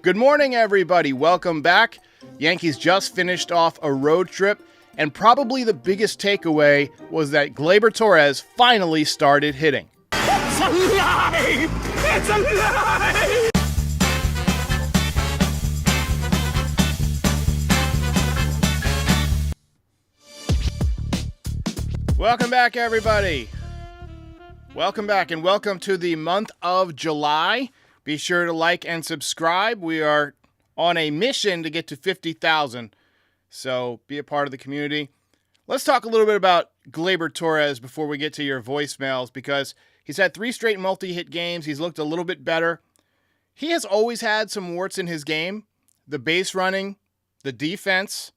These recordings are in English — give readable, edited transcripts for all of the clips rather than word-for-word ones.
Good morning, everybody. Welcome back. Yankees just finished off a road trip, and probably the biggest takeaway was that Gleyber Torres finally started hitting. It's alive! It's alive! Welcome back, everybody. Welcome back, and welcome to the month of July. Be sure to like and subscribe. We are on a mission to get to 50,000, so be a part of the community. Let's talk a little bit about Gleyber Torres before we get to your voicemails, because he's had 3 straight multi-hit games. He's looked a little bit better. He has always had some warts in his game, the base running, the defense.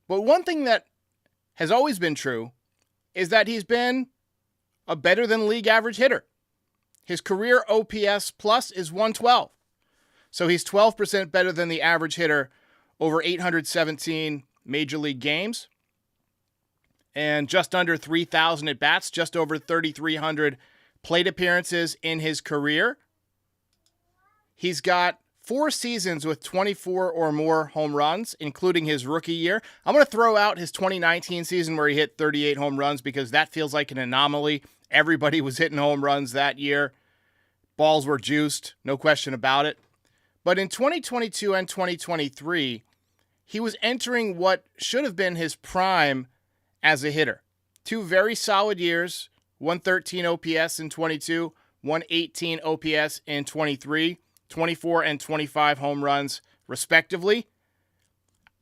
But one thing that has always been true is that he's been a better than league average hitter. His career OPS plus is 112. So he's 12% better than the average hitter over 817 major league games. And just under 3,000 at-bats, just over 3,300 plate appearances in his career. He's got 4 seasons with 24 or more home runs, including his rookie year. I'm going to throw out his 2019 season where he hit 38 home runs because that feels like an anomaly. Everybody was hitting home runs that year. Balls were juiced, no question about it. But in 2022 and 2023, he was entering what should have been his prime as a hitter. 2 very solid years, 113 OPS in 22, 118 OPS in 23, 24 and 25 home runs, respectively.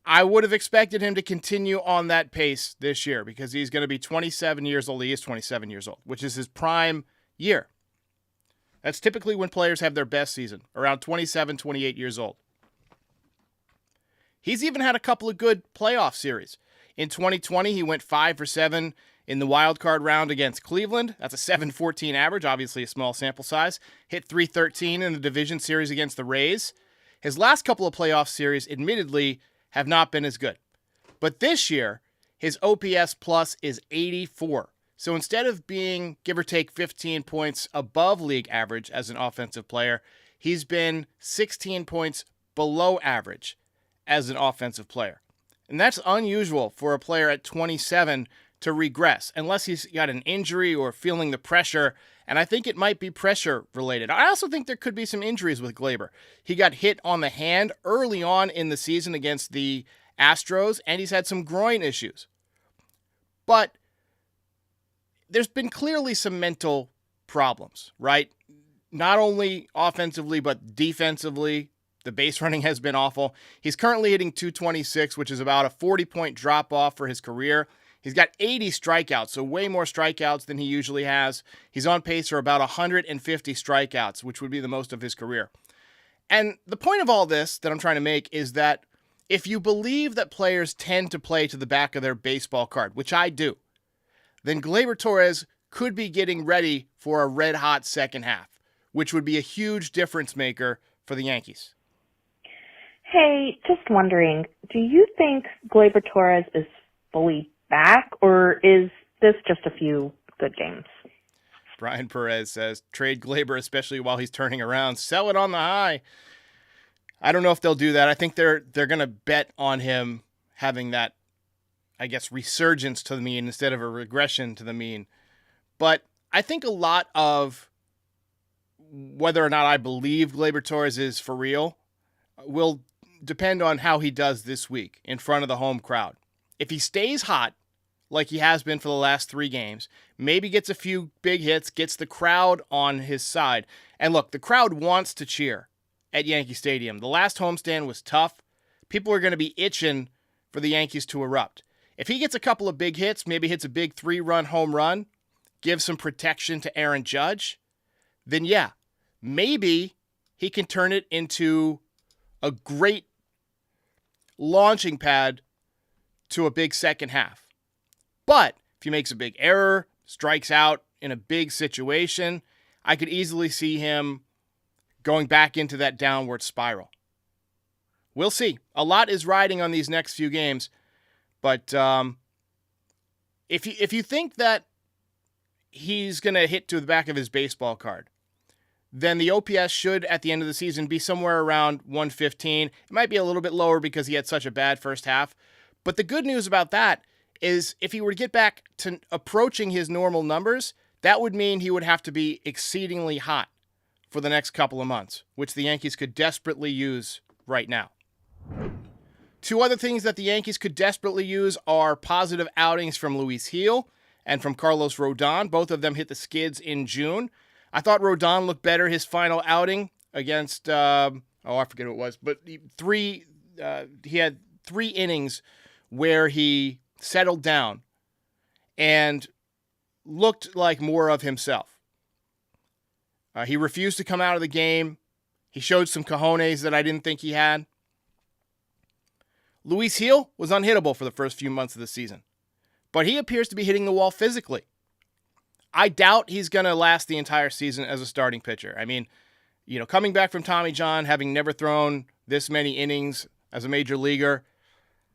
I would have expected him to continue on that pace this year because he's going to be 27 years old. He is 27 years old, which is his prime year. That's typically when players have their best season, around 27, 28 years old. He's even had a couple of good playoff series. In 2020, he went 5 for 7 in the wild card round against Cleveland. That's a 7.14 average, obviously a small sample size. Hit 313 in the division series against the Rays. His last couple of playoff series, admittedly, have not been as good. But this year, his OPS plus is 84. So instead of being, give or take, 15 points above league average as an offensive player, he's been 16 points below average as an offensive player. And that's unusual for a player at 27 to regress, unless he's got an injury or feeling the pressure, and I think it might be pressure related. I also think there could be some injuries with Gleyber. He got hit on the hand early on in the season against the Astros, and he's had some groin issues. But there's been clearly some mental problems, right? Not only offensively, but defensively. The base running has been awful. He's currently hitting .226, which is about a 40-point drop-off for his career. He's got 80 strikeouts, so way more strikeouts than he usually has. He's on pace for about 150 strikeouts, which would be the most of his career. And the point of all this that I'm trying to make is that if you believe that players tend to play to the back of their baseball card, which I do, then Gleyber Torres could be getting ready for a red-hot second half, which would be a huge difference maker for the Yankees. Hey, just wondering, do you think Gleyber Torres is fully back, or is this just a few good games? Brian Perez says, trade Gleyber, especially while he's turning around. Sell it on the high. I don't know if they'll do that. I think they're going to bet on him having that, I guess, resurgence to the mean instead of a regression to the mean. But I think a lot of whether or not I believe Gleyber Torres is for real will depend on how he does this week in front of the home crowd. If he stays hot, like he has been for the last 3 games, maybe gets a few big hits, gets the crowd on his side. And look, the crowd wants to cheer at Yankee Stadium. The last homestand was tough. People are going to be itching for the Yankees to erupt. If he gets a couple of big hits, maybe hits a big 3-run home run, gives some protection to Aaron Judge, then yeah, maybe he can turn it into a great launching pad to a big second half. But if he makes a big error, strikes out in a big situation, I could easily see him going back into that downward spiral. We'll see. A lot is riding on these next few games. But if you think that he's going to hit to the back of his baseball card, then the OPS should, at the end of the season, be somewhere around 115. It might be a little bit lower because he had such a bad first half. But the good news about that is if he were to get back to approaching his normal numbers, that would mean he would have to be exceedingly hot for the next couple of months, which the Yankees could desperately use right now. Two other things that the Yankees could desperately use are positive outings from Luis Gil and from Carlos Rodon. Both of them hit the skids in June. I thought Rodon looked better his final outing against, I forget who it was, but he had 3 innings where he settled down and looked like more of himself. He refused to come out of the game. He showed some cojones that I didn't think he had. Luis Gil was unhittable for the first few months of the season, but he appears to be hitting the wall physically. I doubt he's going to last the entire season as a starting pitcher. I mean, coming back from Tommy John, having never thrown this many innings as a major leaguer,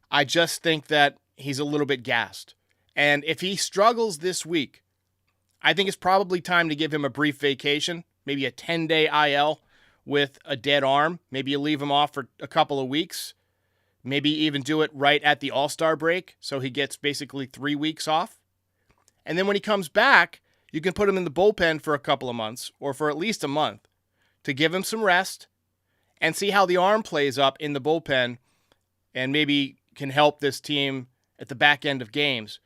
I just think that he's a little bit gassed. And if he struggles this week, I think it's probably time to give him a brief vacation, maybe a 10-day IL with a dead arm. Maybe you leave him off for a couple of weeks. Maybe even do it right at the All-Star break so he gets basically 3 weeks off. And then when he comes back, you can put him in the bullpen for a couple of months or for at least a month to give him some rest and see how the arm plays up in the bullpen and maybe can help this team at the back end of games.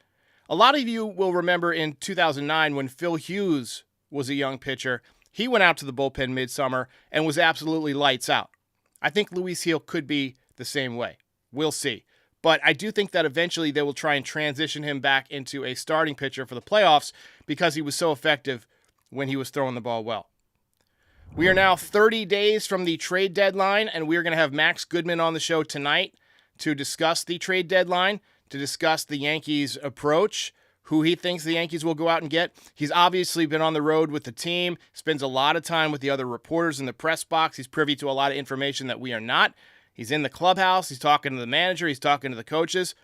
A lot of you will remember in 2009 when Phil Hughes was a young pitcher, he went out to the bullpen midsummer and was absolutely lights out. I think Luis Gil could be the same way. We'll see. But I do think that eventually they will try and transition him back into a starting pitcher for the playoffs because he was so effective when he was throwing the ball well. We are now 30 days from the trade deadline, and we're going to have Max Goodman on the show tonight to discuss the trade deadline, to discuss the Yankees' approach, who he thinks the Yankees will go out and get. He's obviously been on the road with the team, spends a lot of time with the other reporters in the press box. He's privy to a lot of information that we are not. He's in the clubhouse. He's talking to the manager. He's talking to the coaches.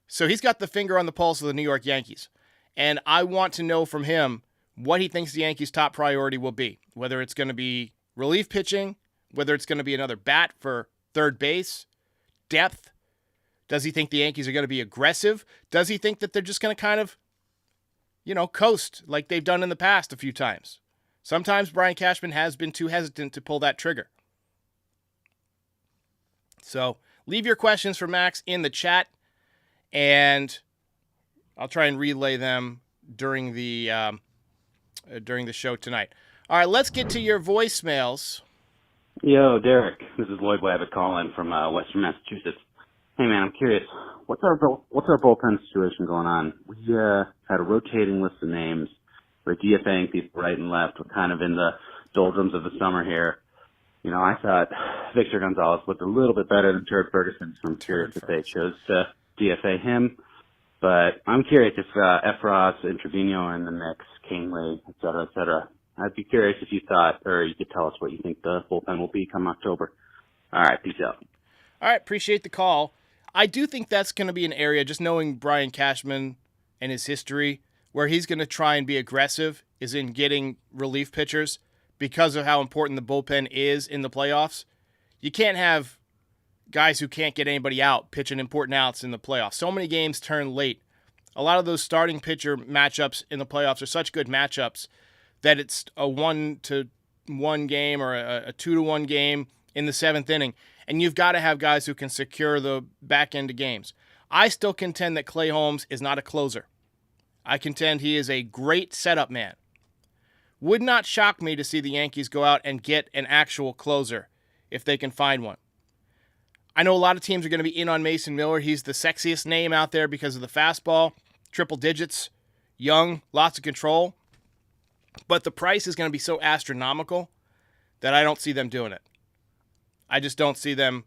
So he's got the finger on the pulse of the New York Yankees. And I want to know from him what he thinks the Yankees' top priority will be, whether it's going to be relief pitching, whether it's going to be another bat for third base, depth. Does he think the Yankees are going to be aggressive? Does he think that they're just going to kind of, coast like they've done in the past a few times? Sometimes Brian Cashman has been too hesitant to pull that trigger. So leave your questions for Max in the chat, and I'll try and relay them during the show tonight. All right, let's get to your voicemails. Yo, Derek. This is Lloyd Wabbit calling from Western Massachusetts. Hey, man, I'm curious. What's our bullpen situation going on? We had a rotating list of names. We're DFAing people right and left. We're kind of in the doldrums of the summer here. I thought Victor Gonzalez looked a little bit better than Turd Ferguson, so I'm curious if they chose to DFA him. But I'm curious if Efros and Trevino are in the mix, Kingsley, et cetera, et cetera. I'd be curious if you thought, or you could tell us what you think the bullpen will be come October. All right, peace out. All right, appreciate the call. I do think that's going to be an area, just knowing Brian Cashman and his history, where he's going to try and be aggressive is in getting relief pitchers because of how important the bullpen is in the playoffs. You can't have guys who can't get anybody out pitching important outs in the playoffs. So many games turn late. A lot of those starting pitcher matchups in the playoffs are such good matchups that it's a 1-1 game or a 2-1 game in the 7th inning. And you've got to have guys who can secure the back end of games. I still contend that Clay Holmes is not a closer. I contend he is a great setup man. Would not shock me to see the Yankees go out and get an actual closer if they can find one. I know a lot of teams are going to be in on Mason Miller. He's the sexiest name out there because of the fastball, triple digits, young, lots of control. But the price is going to be so astronomical that I don't see them doing it. I just don't see them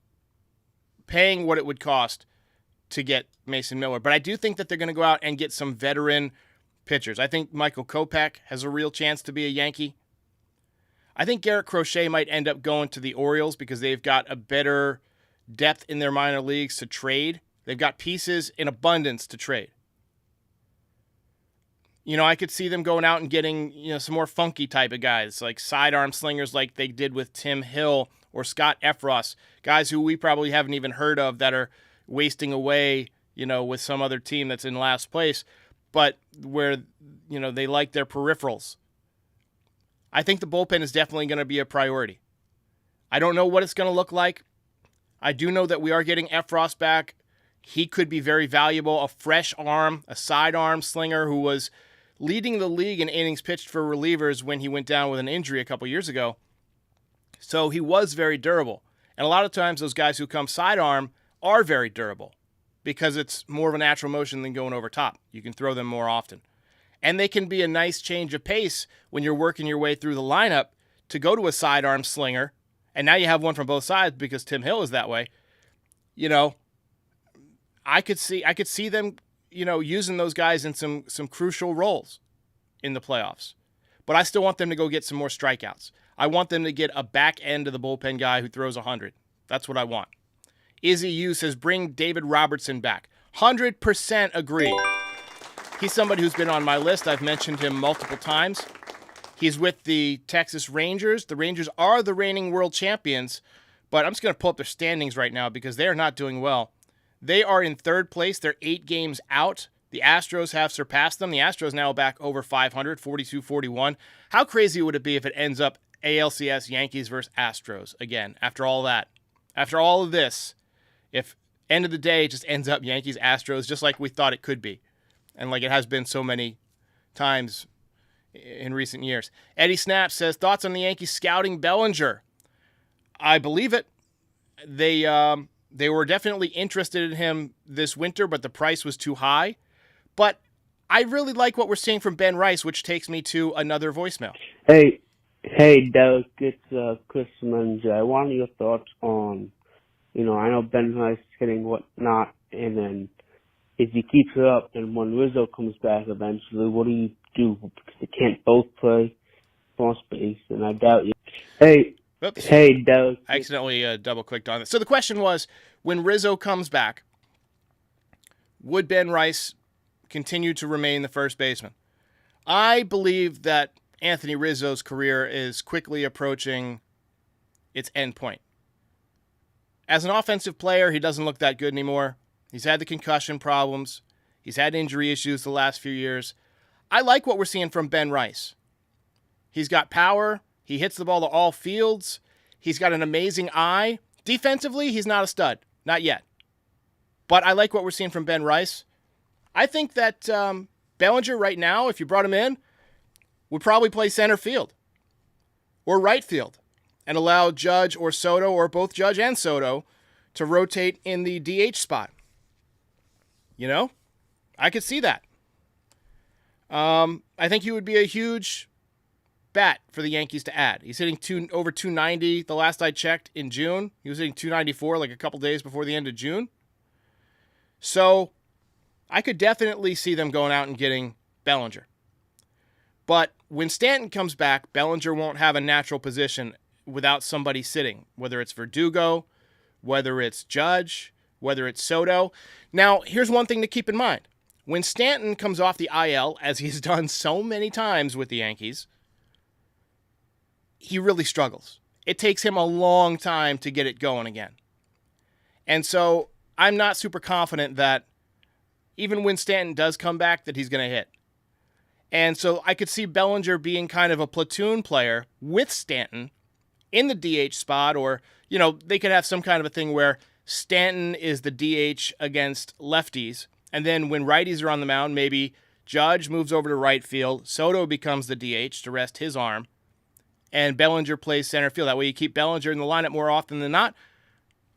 paying what it would cost to get Mason Miller. But I do think that they're going to go out and get some veteran pitchers. I think Michael Kopech has a real chance to be a Yankee. I think Garrett Crochet might end up going to the Orioles because they've got a better depth in their minor leagues to trade. They've got pieces in abundance to trade. I could see them going out and getting, some more funky type of guys, like sidearm slingers like they did with Tim Hill or Scott Efros, guys who we probably haven't even heard of that are wasting away, with some other team that's in last place, but where, they like their peripherals. I think the bullpen is definitely going to be a priority. I don't know what it's going to look like. I do know that we are getting Efros back. He could be very valuable, a fresh arm, a sidearm slinger who was leading the league in innings pitched for relievers when he went down with an injury a couple years ago. So he was very durable. And a lot of times those guys who come sidearm are very durable because it's more of a natural motion than going over top. You can throw them more often. And they can be a nice change of pace when you're working your way through the lineup to go to a sidearm slinger. And now you have one from both sides because Tim Hill is that way. I could see them, using those guys in some crucial roles in the playoffs. But I still want them to go get some more strikeouts. I want them to get a back end of the bullpen guy who throws 100. That's what I want. Izzy U says, bring David Robertson back. 100% agree. He's somebody who's been on my list. I've mentioned him multiple times. He's with the Texas Rangers. The Rangers are the reigning world champions, but I'm just going to pull up their standings right now because they are not doing well. They are in third place. They're 8 games out. The Astros have surpassed them. The Astros now back over 500, 42-41. How crazy would it be if it ends up ALCS Yankees versus Astros again after all that? After all of this, if end of the day it just ends up Yankees Astros just like we thought it could be and like it has been so many times in recent years. Eddie Snap says, thoughts on the Yankees scouting Bellinger? I believe it. They were definitely interested in him this winter, but the price was too high. But I really like what we're seeing from Ben Rice, which takes me to another voicemail. Hey, Derek, it's Chris Menja. I want your thoughts on, I know Ben Rice is hitting whatnot, and then if he keeps it up, and when Rizzo comes back eventually, what do you do? Because they can't both play first base, and I doubt you. Oops. Hey, Derek. I accidentally double-clicked on it. So the question was, when Rizzo comes back, would Ben Rice continue to remain the first baseman? I believe that Anthony Rizzo's career is quickly approaching its end point. As an offensive player, he doesn't look that good anymore. He's had the concussion problems. He's had injury issues the last few years. I like what we're seeing from Ben Rice. He's got power. He hits the ball to all fields. He's got an amazing eye. Defensively, he's not a stud. Not yet. But I like what we're seeing from Ben Rice. I think that Bellinger right now, if you brought him in, would probably play center field or right field and allow Judge or Soto or both Judge and Soto to rotate in the DH spot. I could see that. I think he would be a huge bat for the Yankees to add. He's hitting over 290 the last I checked in June. He was hitting 294 like a couple days before the end of June. So I could definitely see them going out and getting Bellinger. But when Stanton comes back, Bellinger won't have a natural position without somebody sitting, whether it's Verdugo, whether it's Judge, whether it's Soto. Now, here's one thing to keep in mind. When Stanton comes off the IL, as he's done so many times with the Yankees, he really struggles. It takes him a long time to get it going again. And so I'm not super confident that even when Stanton does come back, that he's going to hit. And so I could see Bellinger being kind of a platoon player with Stanton in the DH spot, or, they could have some kind of a thing where Stanton is the DH against lefties. And then when righties are on the mound, maybe Judge moves over to right field. Soto becomes the DH to rest his arm. And Bellinger plays center field. That way you keep Bellinger in the lineup more often than not.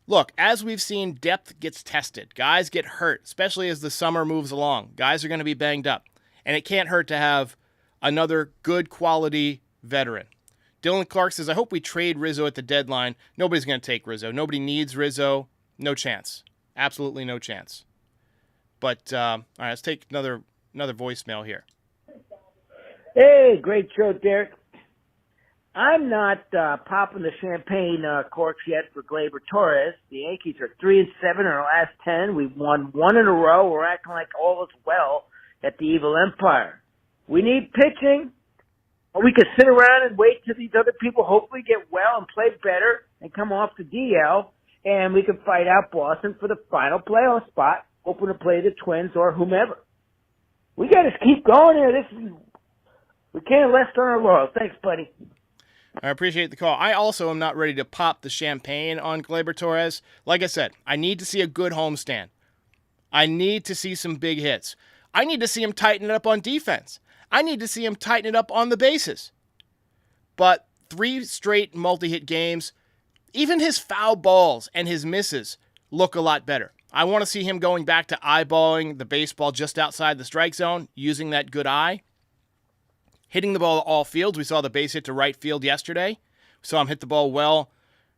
Look, as we've seen, depth gets tested. Guys get hurt, especially as the summer moves along. Guys are going to be banged up. And it can't hurt to have another good quality veteran. Dylan Clark says, I hope we trade Rizzo at the deadline. Nobody's going to take Rizzo. Nobody needs Rizzo. No chance. Absolutely no chance. But, all right, let's take another voicemail here. Hey, great show, Derek. I'm not popping the champagne corks yet for Gleyber Torres. The Yankees are 3-7 in our last 10. We've won 1 in a row. We're acting like all is well at the Evil Empire. We need pitching. Or we could sit around and wait till these other people hopefully get well and play better and come off the DL, and we can fight out Boston for the final playoff spot, hoping to play the Twins or whomever. We got to keep going here. We can't rest on our laurels. Thanks, buddy. I appreciate the call. I also am not ready to pop the champagne on Gleyber Torres. Like I said, I need to see a good homestand. I need to see some big hits. I need to see him tighten it up on defense. I need to see him tighten it up on the bases. But 3 straight multi-hit games, even his foul balls and his misses look a lot better. I want to see him going back to eyeballing the baseball just outside the strike zone, using that good eye. Hitting the ball to all fields. We saw the base hit to right field yesterday. We saw him hit the ball well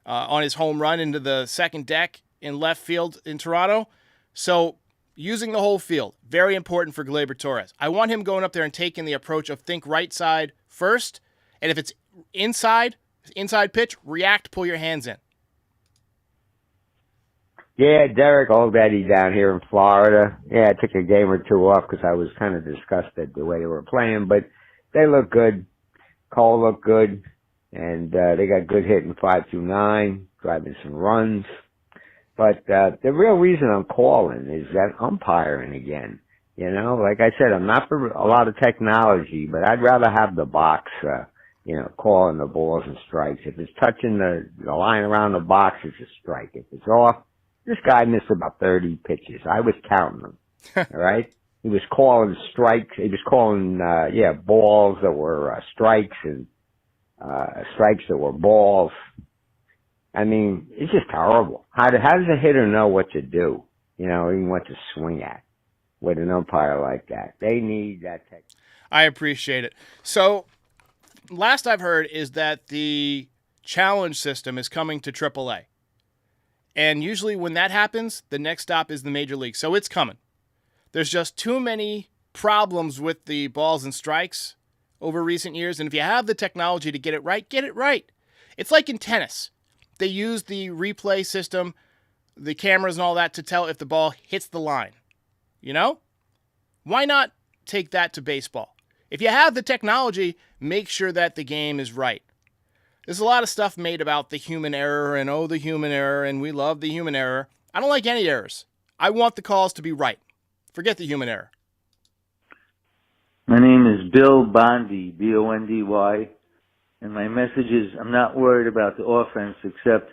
on his home run into the second deck in left field in Toronto. So using the whole field, very important for Gleyber Torres. I want him going up there and taking the approach of think right side first, and if it's inside pitch, react, pull your hands in. Yeah, Derek Levandowski down here in Florida. Yeah, I took a game or two off because I was kind of disgusted the way they were playing, but they look good. Cole looked good, and they got good hitting 5-9, driving some runs. But the real reason I'm calling is that umpiring again. You know, like I said, I'm not for a lot of technology, but I'd rather have the box, calling the balls and strikes. If it's touching the line around the box, it's a strike. If it's off, this guy missed about 30 pitches. I was counting them. All right? He was calling strikes. He was calling, balls that were strikes and strikes that were balls. I mean, it's just horrible. How does a hitter know what to do? Even what to swing at with an umpire like that? They need that technique. I appreciate it. So, last I've heard is that the challenge system is coming to AAA. And usually when that happens, the next stop is the major league. So it's coming. There's just too many problems with the balls and strikes over recent years. And if you have the technology to get it right, get it right. It's like in tennis. They use the replay system, the cameras and all that to tell if the ball hits the line. Why not take that to baseball? If you have the technology, make sure that the game is right. There's a lot of stuff made about the human error and, the human error, and we love the human error. I don't like any errors. I want the calls to be right. Forget the human error. My name is Bill Bondy, B-O-N-D-Y, and my message is I'm not worried about the offense, except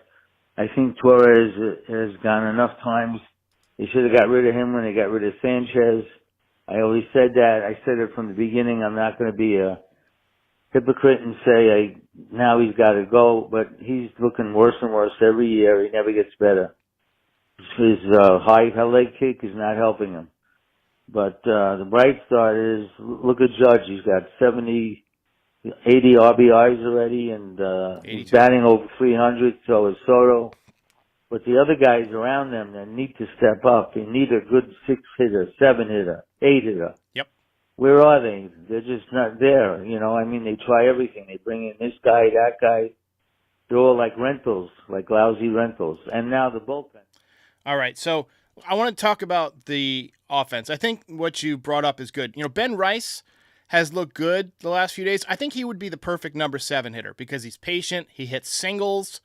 I think Torres has gone enough times. They should have got rid of him when they got rid of Sanchez. I always said that. I said it from the beginning. I'm not going to be a hypocrite and say now he's got to go, but he's looking worse and worse every year. He never gets better. His high leg kick is not helping him. But the bright side is, look at Judge. He's got 80 RBIs already, and he's batting over 300, so is Soto. But the other guys around them that need to step up, they need a good 6-hitter, 7-hitter, 8-hitter. Yep. Where are they? They're just not there. They try everything. They bring in this guy, that guy. They're all like rentals, like lousy rentals. And now the bullpen. All right, so I want to talk about the offense. I think what you brought up is good. Ben Rice has looked good the last few days. I think he would be the perfect number 7 hitter because he's patient. He hits singles.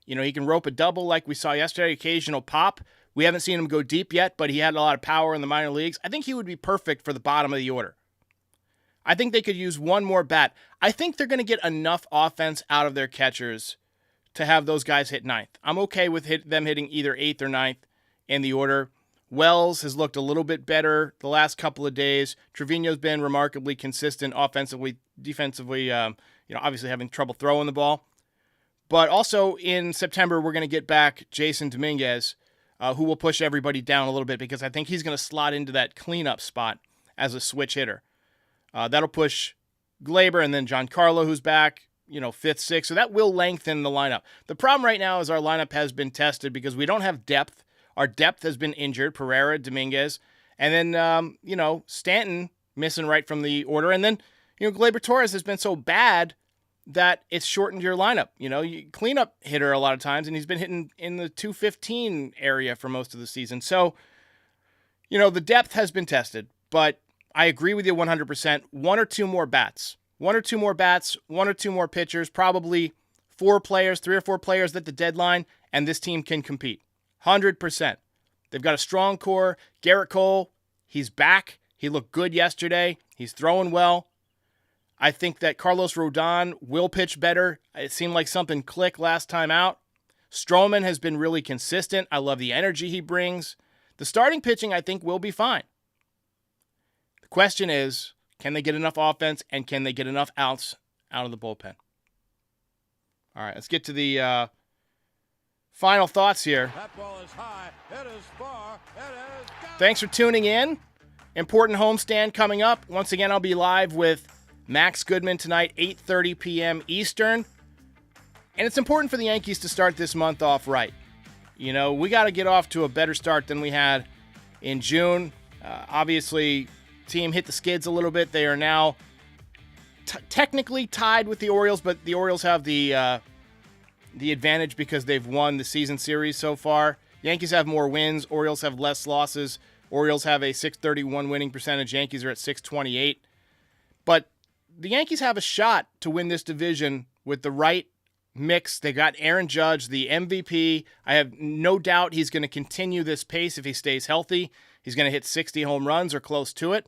He can rope a double like we saw yesterday, occasional pop. We haven't seen him go deep yet, but he had a lot of power in the minor leagues. I think he would be perfect for the bottom of the order. I think they could use one more bat. I think they're going to get enough offense out of their catchers to have those guys hit 9th. I'm okay with them hitting either 8th or 9th in the order. Wells has looked a little bit better the last couple of days. Trevino's been remarkably consistent offensively, defensively, obviously having trouble throwing the ball. But also in September, we're going to get back Jason Dominguez, who will push everybody down a little bit because I think he's going to slot into that cleanup spot as a switch hitter. That'll push Gleyber and then Giancarlo, who's back, 5th, 6th. So that will lengthen the lineup. The problem right now is our lineup has been tested because we don't have depth. Our depth has been injured, Pereira, Dominguez, and then, Stanton missing right from the order. And then, Gleyber Torres has been so bad that it's shortened your lineup. You cleanup hitter a lot of times, and he's been hitting in the 215 area for most of the season. So, the depth has been tested, but I agree with you 100%. One or two more bats, one or two more pitchers, probably 3 or 4 players at the deadline, and this team can compete. 100%. They've got a strong core. Garrett Cole, he's back. He looked good yesterday. He's throwing well. I think that Carlos Rodon will pitch better. It seemed like something clicked last time out. Stroman has been really consistent. I love the energy he brings. The starting pitching, I think, will be fine. The question is, can they get enough offense and can they get enough outs out of the bullpen? All right, let's get to the final thoughts here. That ball is high. It is far. It is gone. Thanks for tuning in. Important homestand coming up. Once again, I'll be live with Max Goodman tonight, 8:30 p.m. Eastern. And it's important for the Yankees to start this month off right. You know, we got to get off to a better start than we had in June. Obviously, team hit the skids a little bit. They are now technically tied with the Orioles, but the Orioles have the advantage because they've won the season series so far. Yankees have more wins. Orioles have less losses. Orioles have a .631 winning percentage. Yankees are at .628. But the Yankees have a shot to win this division with the right mix. They got Aaron Judge, the MVP. I have no doubt he's going to continue this pace if he stays healthy. He's going to hit 60 home runs or close to it.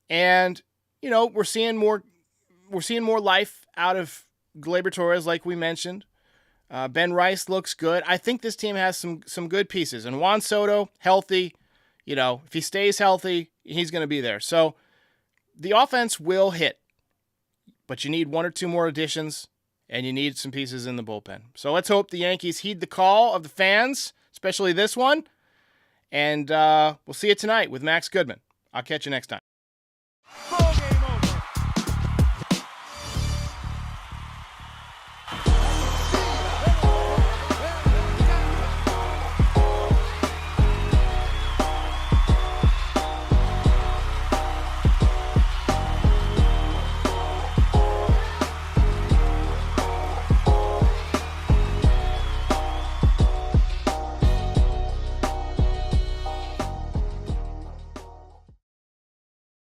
And, you know, we're seeing more life out of Gleyber Torres, like we mentioned. Ben Rice looks good. I think this team has some good pieces. And Juan Soto, healthy. You know, if he stays healthy, he's going to be there. So the offense will hit. But you need 1 or 2 more additions, and you need some pieces in the bullpen. So let's hope the Yankees heed the call of the fans, especially this one. And we'll see you tonight with Max Goodman. I'll catch you next time.